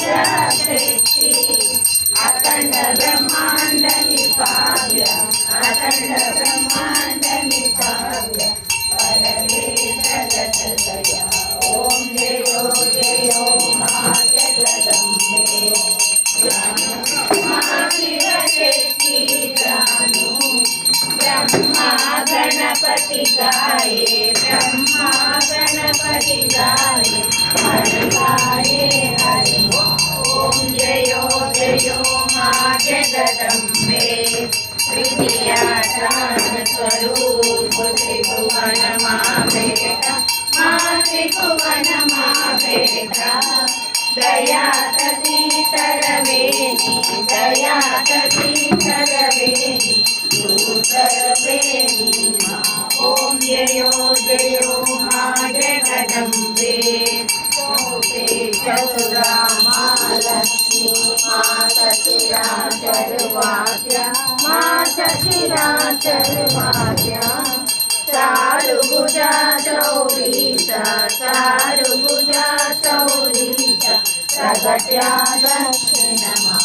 शक्ति अखंड ब्रह्मांड निपाव्य अखंड ब्रह्मांड निपाव्य परमे जगत दया ओम जयो जयो मां जगदम्बे मां शिवशक्ति जानु ब्रह्मा गणपति गाये ब्रह्मा गणपति गाये हर गाये हर ओम जयो जयो मां जगदम्बे विद्यादान स्वरूप त्रिभुवन मां बेटा मां त्रिभुवन मां बेटा दया तती तरवेणी दया तती तरवेणी तू तरवेणी मां ओम जयो जयो मां जगदम्बे चतुरा मां लक्ष्मी मां सचिराचरवाद्या मां सचिराचरवाद्या चारुभुजा चौरीशा चारुभुजा चौरीशा प्रगट्या दक्षिणमा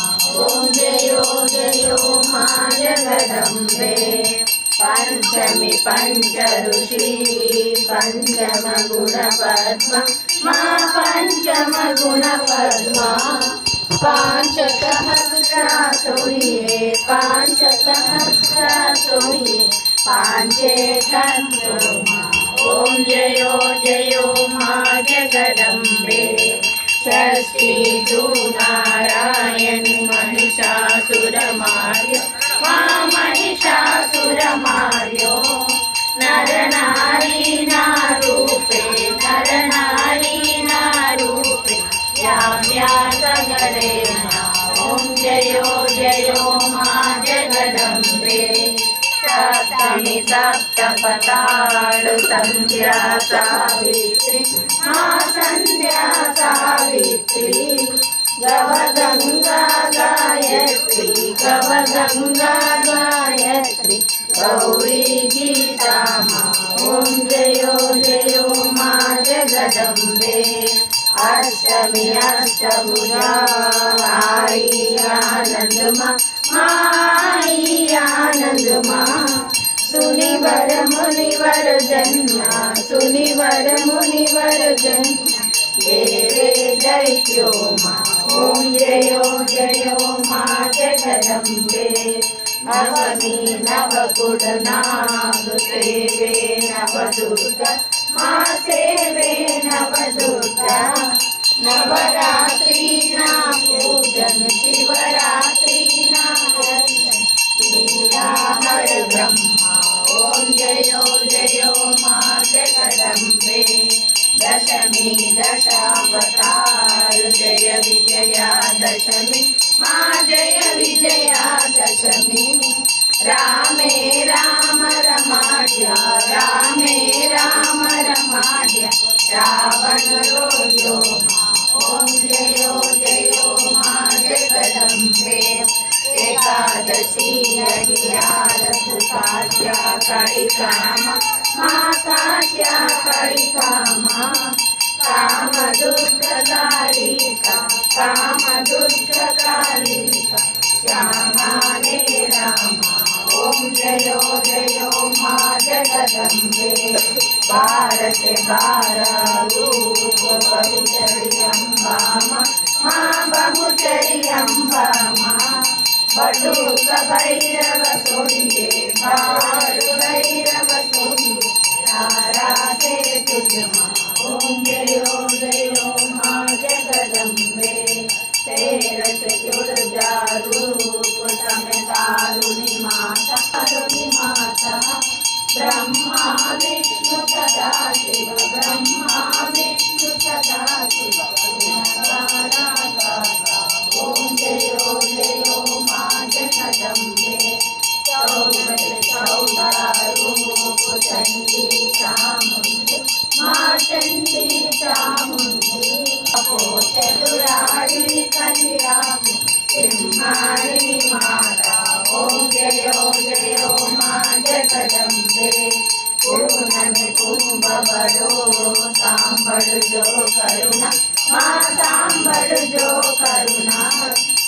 ओम जयो जयो मां जगदम्बे पंचमी पंच ऋषि पंचम गुण पद्मा मां पंचम गुण पद्मा पांच सहस्रा सुनिए पांच सहस्रा सुनिए पांचे तत्व ओम जयो जयो मां जगदम्बे षष्ठी तु नारायणी महिषासुरमार्यो मां महिषासुरमार्यो नर नारी नारूपे नर नारी नारूपे याम्या सगरे ओम जयो जयो मां जगदम्बे सप्तमी सप्तपताळु संध्या सावित्री मां संध्या सावित्री गवगंगा गायत्री गवगंगा गायत्री गौरी गीता मां ओम जयो जयो मां जगदम्बे अष्टमी अष्टभुजा आई आनंद मां आई आनंद मां सुनिवर मुनिवर जन्मा सुनिवर मुनिवर जन्मा देवे दैत्यो मां ओम जयो जयो मां जगदम्बे नवमी नवकुड नाग सेवे नवदुर्गा मां सेवे नवदुर्गा नवरात्रि ना पूजन शिवरात्रि ना लीला हर ब्रह्मा ओम जयो जयो मां जगदम्बे दशमी दशावतार जय विजया दशमी मां जय विजया दशमी रामे राम रमाड्या रामे राम रमाड्या रावण रोजो ओम जयो जयो मां जगदम्बे एकादशी अगियारस काट्या कालिका मां काट्या कालिका मां कामदुर्गा कालिका श्यामाने रामा ओम जयो जयो मां जगदम्बे 12 से 12 रूप बहुचरी अम्बा मां बहुचरी अम्बा मां बटुक भैरव सोनिए बाड़ भैरव सोनिए तारा से तुझ मां ओम जयो जयो मां जगदम्बे 13 से 14 रूप समय तारुणी माता ब्रह्मा विष्णु सदा शिव ब्रह्मा विष्णु सदा शिव ओम जयो जयो मां जगदम्बे 14 रूप चंडी चामुंडी मां चंडी चामुंडी चतुराड़ी कलियागी सिंहाणी माता ओम जयो जयो मां जगदम्बे पूनमे कुंभ बड़ो सांभळजो करुणा मां बढ़जो करुणा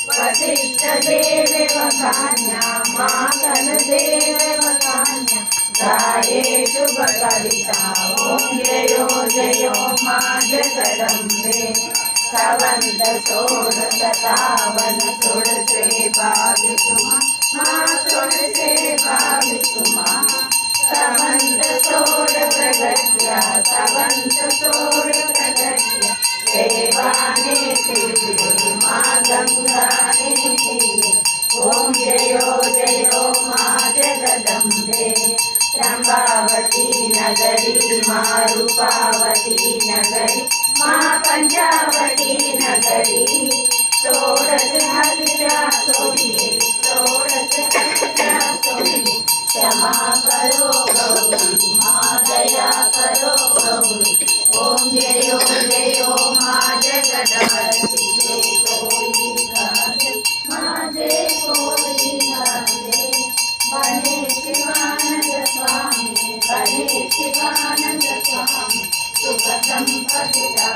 वशिष्ठ देव वखान्या माखन देव वखान्या गाये शुभ कविता ओम जयो जयो माँ जगदम्बे सवंत सोड़ 57 सोड़से 22 माँ सोड़से 22 माँ सवंत सोड़ प्रगट्या सवंत सोड़ प्रगट्या देवाने तीरे माँ गंगाने तीरे ओम जयो जयो माँ जगदम्बे त्र्यंबावती नगरी माँ रूपावती नगरी माँ पंचावती नगरी षोडश हस्या सोहिए षोडश हस्या सोहिए क्षमा करो गौरी माँ दया करो गौरी ओम जयो जयो माँ जगदम्बे कोई गावे माँ जय कोई गावे बने शिवानंद स्वामी बने शिवानंद स्वामी सुख संपदा